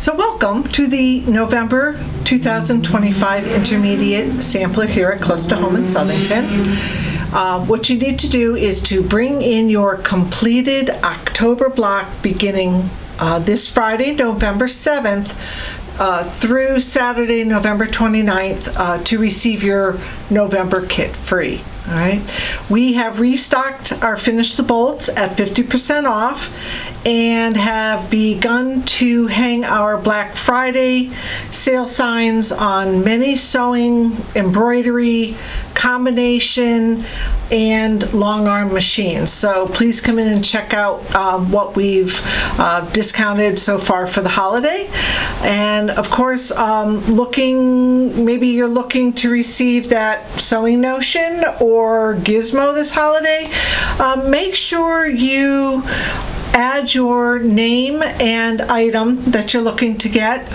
So welcome to the November 2025 Intermediate Sampler here at Close to Home in Southington. What you need to do is to bring in your completed October block beginning this Friday, November 7th, through Saturday, November 29th, to receive your November kit free. All right. We have restocked our Finish the Bolts at 50% off and have begun to hang our Black Friday sale signs on many sewing, embroidery, combination, and long arm machines. So please come in and check out what we've discounted so far for the holiday. And of course, maybe you're looking to receive that Sewing Notion or Gizmo this holiday. Make sure you add your name and item that you're looking to get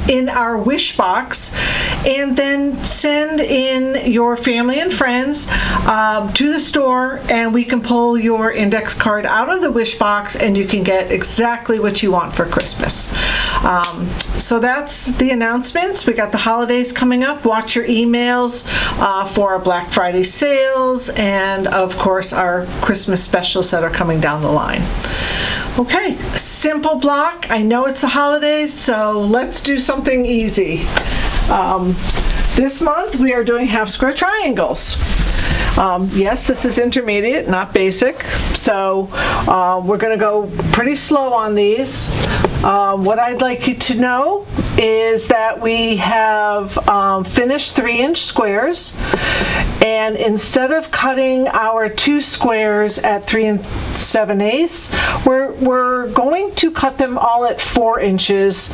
in our wish box, and then send in your family and friends to the store, and we can pull your index card out of the wish box and you can get exactly what you want for Christmas. So that's the announcements. We got the holidays coming up. Watch your emails for our Black Friday sales and of course our Christmas specials that are coming down the line. Okay, simple block. I know it's the holidays, so let's do something easy. This month we are doing half square triangles. Yes, this is intermediate, not basic, so we're going to go pretty slow on these. What I'd like you to know is that we have finished 3-inch squares, and instead of cutting our 2 squares at 3 7/8, we're going to cut them all at 4 inches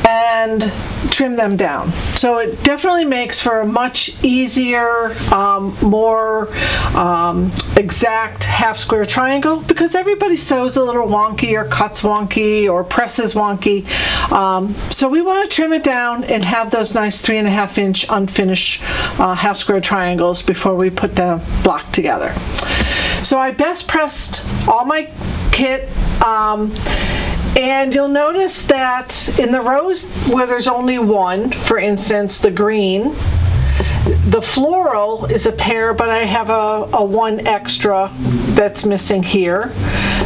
and trim them down. So it definitely makes for a much easier, more exact half square triangle, because everybody sews a little wonky or cuts wonky or presses wonky. So we want to trim it down and have those nice 3.5-inch unfinished half square triangles before we put the block together. So I best pressed all my kit, and you'll notice that in the rows where there's only one, for instance, the green, the floral is a pair, but I have a one extra that's missing here.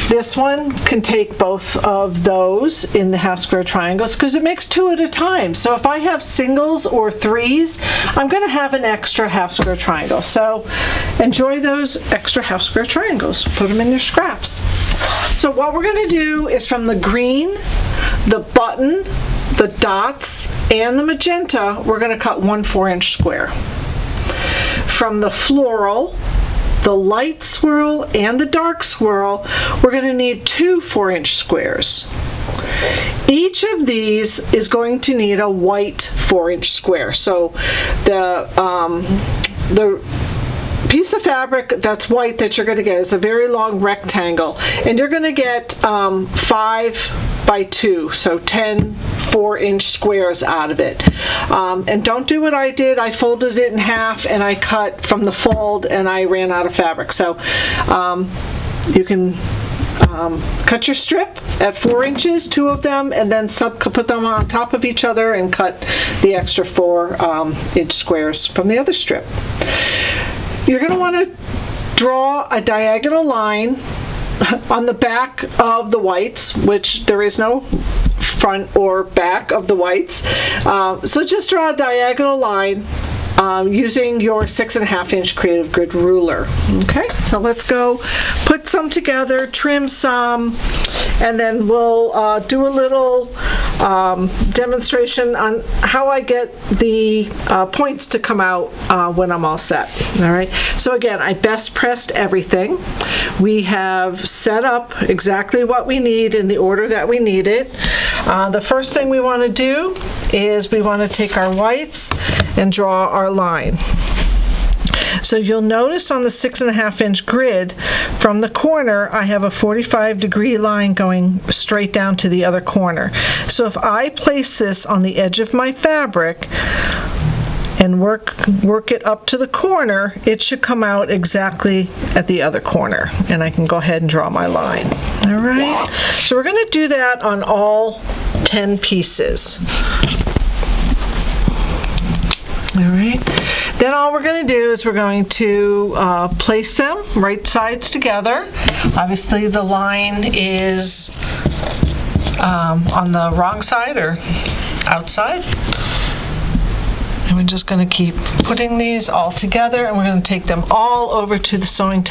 This one can take both of those in the half square triangles because it makes 2 at a time. So if I have singles or 3s, I'm going to have an extra half square triangle. So enjoy those extra half square triangles. Put them in your scraps. So what we're going to do is from the green, the button, the dots, and the magenta, we're going to cut 1 4-inch square. From the floral, the light swirl, and the dark swirl, we're going to need 2 4-inch squares. Each of these is going to need a white 4-inch square. So the piece of fabric that's white that you're going to get is a very long rectangle, and you're going to get 5 by 2, so 10 4-inch squares out of it. And don't do what I did. I folded it in half and I cut from the fold and I ran out of fabric. So you can cut your strip at 4 inches, 2 of them, and then put them on top of each other and cut the extra 4-inch squares from the other strip. You're going to want to draw a diagonal line on the back of the whites, which there is no front or back of the whites. So just draw a diagonal line using your 6.5-inch Creative Grid ruler. Okay, so let's go put some together, trim some, and then we'll do a little demonstration on how I get the points to come out when I'm all set. All right, so again, I best pressed everything. We have set up exactly what we need in the order that we need it. The first thing we want to do is we want to take our whites and draw our line. So you'll notice on the 6.5-inch grid from the corner I have a 45-degree line going straight down to the other corner. So if I place this on the edge of my fabric and work it up to the corner, it should come out exactly at the other corner, and I can go ahead and draw my line. All right, so we're going to do that on all 10 pieces. All right, then all we're going to do is we're going to place them right sides together. Obviously the line is on the wrong side or outside. And we're just going to keep putting these all together, and we're going to take them all over to the sewing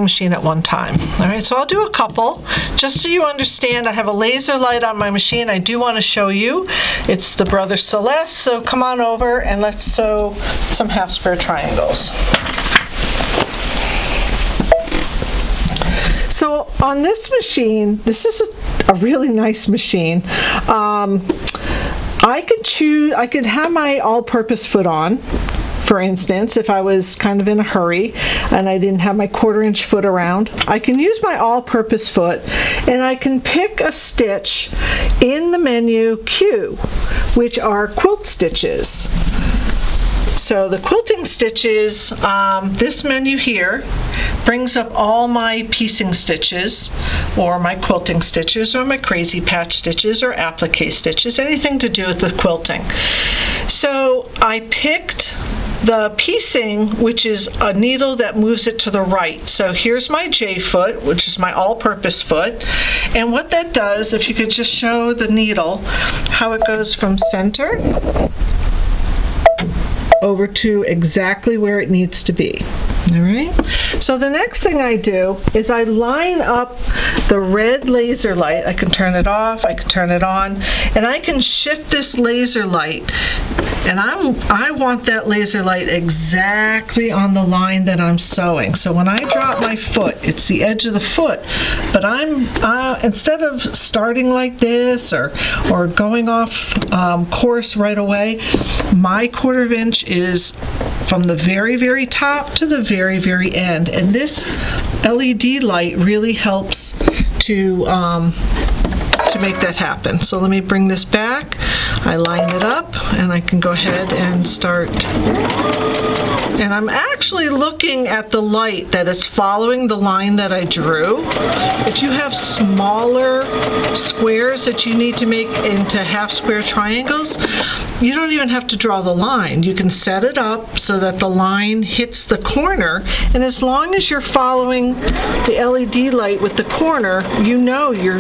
machine at one time. All right, so I'll do a couple. Just so you understand, I have a laser light on my machine. I do want to show you. It's the Brother Celeste, so come on over and let's sew some half square triangles. So on this machine, this is a really nice machine. I could have my all-purpose foot on, for instance, if I was kind of in a hurry and I didn't have my 1/4 inch foot around. I can use my all-purpose foot, and I can pick a stitch in the menu Q, which are quilt stitches. So the quilting stitches, this menu here brings up all my piecing stitches, or my quilting stitches, or my crazy patch stitches, or applique stitches, anything to do with the quilting. So I picked the piecing, which is a needle that moves it to the right. So here's my J foot, which is my all-purpose foot. And what that does, if you could just show the needle, how it goes from center over to exactly where it needs to be. All right, so the next thing I do is I line up the red laser light. I can turn it off, I can turn it on, and I can shift this laser light, and I want that laser light exactly on the line that I'm sewing. So when I drop my foot, it's the edge of the foot, but I'm instead of starting like this or going off course right away, my 1/4 inch is from the very, very top to the very, very end. And this LED light really helps to make that happen. So let me bring this back. I line it up, and I can go ahead and start. And I'm actually looking at the light that is following the line that I drew. If you have smaller squares that you need to make into half square triangles, you don't even have to draw the line. You can set it up so that the line hits the corner, and as long as you're following the LED light with the corner, you know you're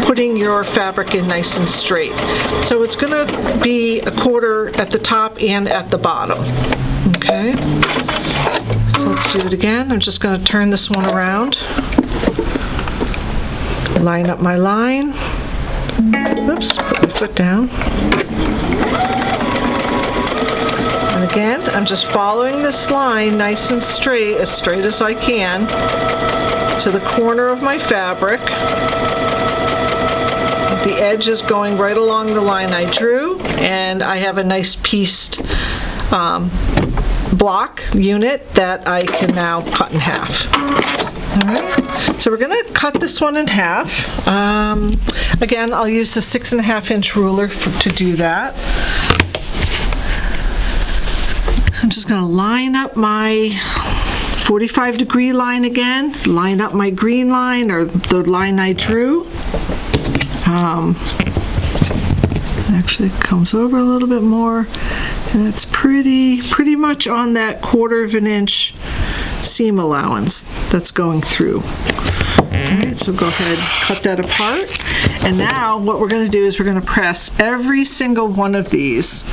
putting your fabric in nice and straight. So it's going to be a 1/4 at the top and at the bottom. Okay, so let's do it again. I'm just going to turn this one around, line up my line. Oops, put my foot down. And again, I'm just following this line nice and straight as I can, to the corner of my fabric. The edge is going right along the line I drew, and I have a nice pieced block unit that I can now cut in half. All right, so we're going to cut this one in half. Again, I'll use the 6.5 inch ruler to do that. I'm just going to line up my 45-degree line again, line up my green line, or the line I drew. Actually, it comes over a little bit more, and it's pretty much on that 1/4 inch seam allowance that's going through. All right, so go ahead, cut that apart. And now what we're going to do is we're going to press every single one of these.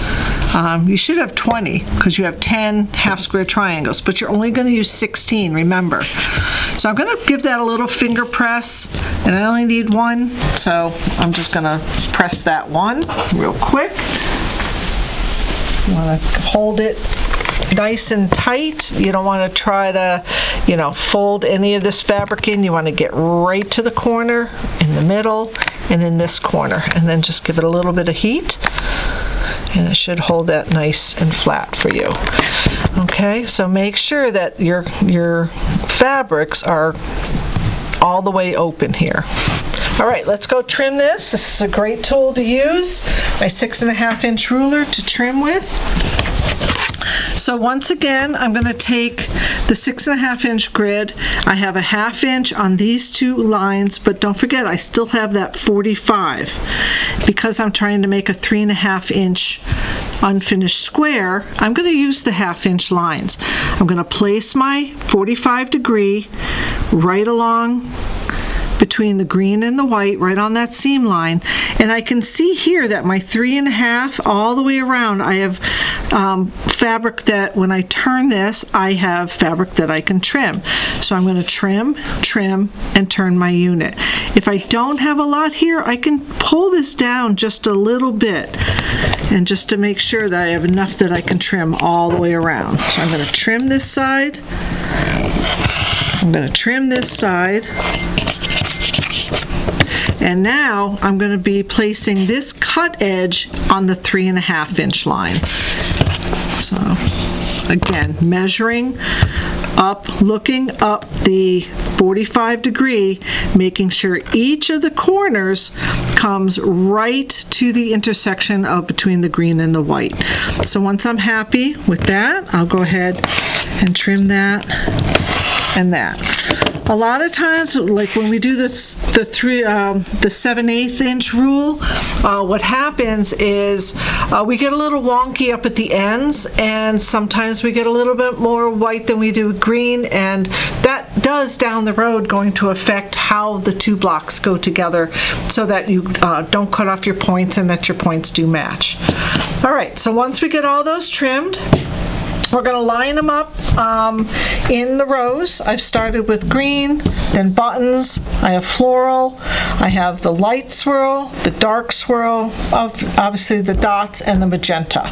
You should have 20 because you have 10 half square triangles, but you're only going to use 16, remember. So I'm going to give that a little finger press, and I only need one, so I'm just going to press that one real quick. You want to hold it nice and tight. You don't want to try to, fold any of this fabric in. You want to get right to the corner, in the middle, and in this corner, and then just give it a little bit of heat, and it should hold that nice and flat for you. Okay, so make sure that your fabrics are all the way open here. All right, let's go trim this. This is a great tool to use, my 6.5 inch ruler to trim with. So once again, I'm going to take the 6.5 inch grid. I have a 1/2 inch on these two lines, but don't forget I still have that 45. Because I'm trying to make a 3.5 inch unfinished square, I'm going to use the 1/2 inch lines. I'm going to place my 45 degree right along between the green and the white, right on that seam line, and I can see here that my 3.5 all the way around, I have fabric that when I turn this, I have fabric that I can trim. So I'm going to trim, and turn my unit. If I don't have a lot here, I can pull this down just a little bit, and just to make sure that I have enough that I can trim all the way around. So I'm going to trim this side. I'm going to trim this side. And now I'm going to be placing this cut edge on the 3.5 inch line. So again, measuring up, looking up the 45 degree, making sure each of the corners comes right to the intersection of between the green and the white. So once I'm happy with that, I'll go ahead and trim that and that. A lot of times, like when we do the 7/8 inch rule, what happens is we get a little wonky up at the ends, and sometimes we get a little bit more white than we do green, and that does down the road going to affect how the two blocks go together, so that you don't cut off your points and that your points do match. All right, so once we get all those trimmed, we're going to line them up in the rows. I've started with green, then buttons, I have floral, I have the light swirl, the dark swirl, obviously the dots, and the magenta.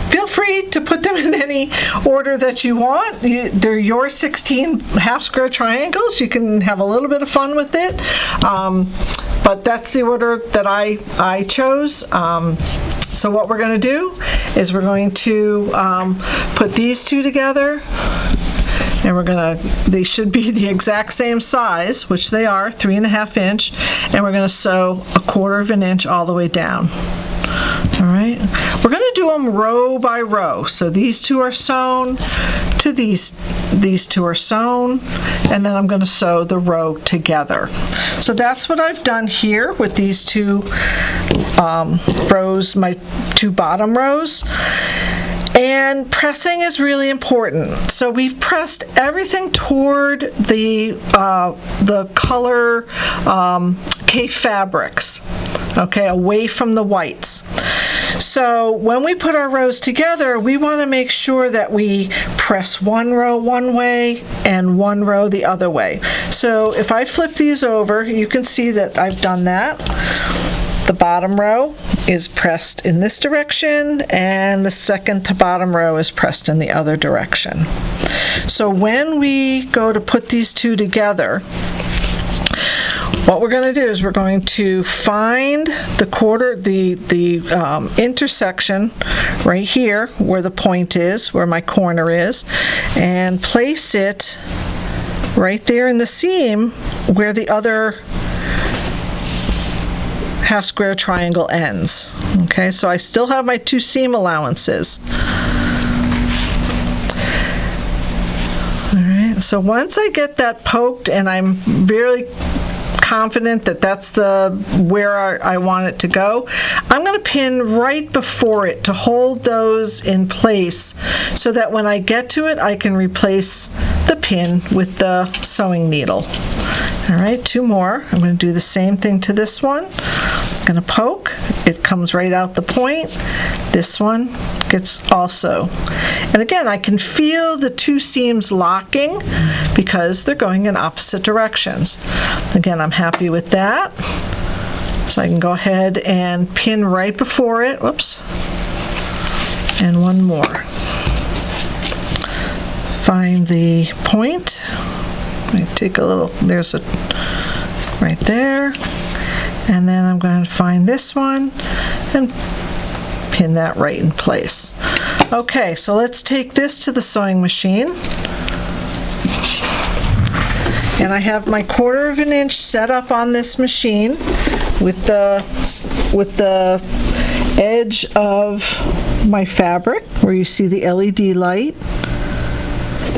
Feel free to put them in any order that you want. They're your 16 half square triangles. You can have a little bit of fun with it, but that's the order that I chose. So what we're going to do is we're going to put these two together, and they should be the exact same size, which they are, 3.5 inch, and we're going to sew 1/4 inch all the way down. All right, we're going to do them row by row. So these two are sewn to these two are sewn, and then I'm going to sew the row together. So that's what I've done here with these two rows, my two bottom rows. And pressing is really important. So we've pressed everything toward the color K fabrics, okay, away from the whites. So when we put our rows together, we want to make sure that we press one row one way and one row the other way. So if I flip these over, you can see that I've done that. The bottom row is pressed in this direction, and the second to bottom row is pressed in the other direction. So when we go to put these two together, what we're going to do is we're going to find the intersection right here where the point is, where my corner is, and place it right there in the seam where the other half square triangle ends. Okay, so I still have my two seam allowances. All right, so once I get that poked and I'm very confident that that's where I want it to go, I'm going to pin right before it to hold those in place so that when I get to it, I can replace the pin with the sewing needle. All right, two more. I'm going to do the same thing to this one. I'm going to poke. It comes right out the point. This one gets also. And again, I can feel the two seams locking because they're going in opposite directions. Again, I'm happy with that. So I can go ahead and pin right before it. Whoops. And one more. Find the point. Let me take a little, there's a right there. And then I'm going to find this one and pin that right in place. Okay, so let's take this to the sewing machine. And I have my 1/4 inch set up on this machine. with the edge of my fabric where you see the LED light.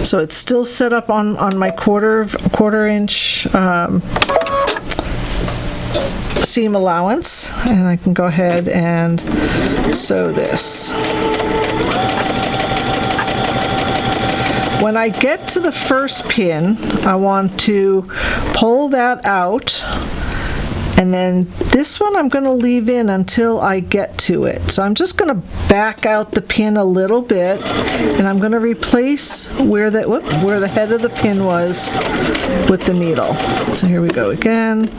So it's still set up on my quarter inch seam allowance, and I can go ahead and sew this. When I get to the first pin, I want to pull that out, and then this one I'm going to leave in until I get to it. So I'm just going to back out the pin a little bit, and I'm going to replace where the head of the pin was with the needle. So here we go again.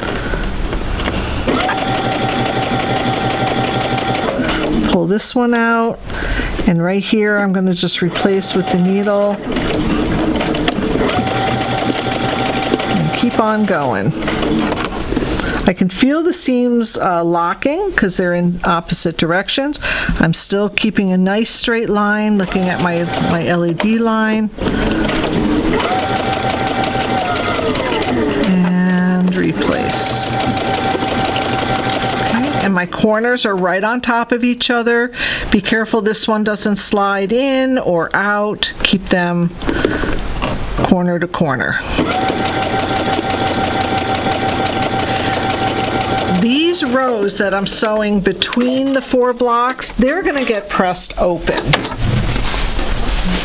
Pull this one out, and right here I'm going to just replace with the needle and keep on going. I can feel the seams locking because they're in opposite directions. I'm still keeping a nice straight line, looking at my LED line. And replace. And my corners are right on top of each other. Be careful this one doesn't slide in or out. Keep them corner to corner. These rows that I'm sewing between the 4 blocks, they're going to get pressed open.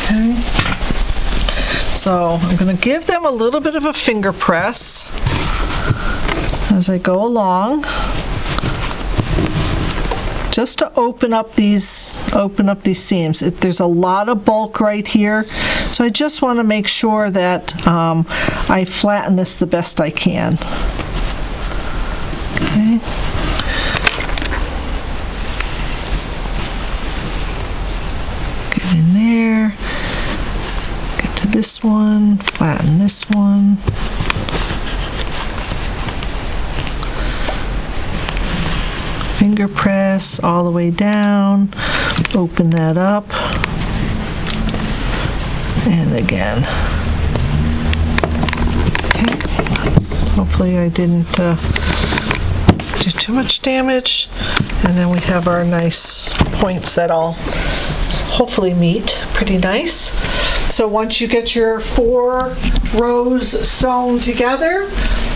Okay. So I'm going to give them a little bit of a finger press as I go along, just to open up these seams. There's a lot of bulk right here, so I just want to make sure that I flatten this the best I can. Okay. Get in there. Get to this one. Flatten this one. Finger press all the way down, open that up, and again. Okay, hopefully I didn't do too much damage, and then we have our nice points that all hopefully meet pretty nice. So once you get your 4 rows sewn together,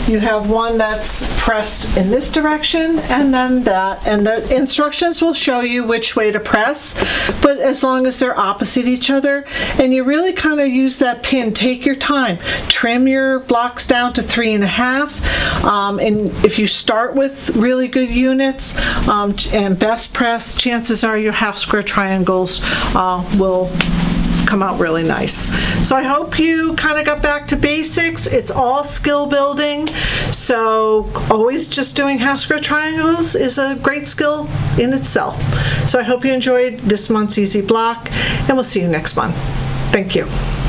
you have one that's pressed in this direction and then that, and the instructions will show you which way to press, but as long as they're opposite each other, and you really kind of use that pin, take your time, trim your blocks down to 3.5, and if you start with really good units and best press, chances are your half square triangles will come out really nice. So I hope you kind of got back to basics. It's all skill building, so always just doing half square triangles is a great skill in itself. So I hope you enjoyed this month's Easy Block, and we'll see you next month. Thank you.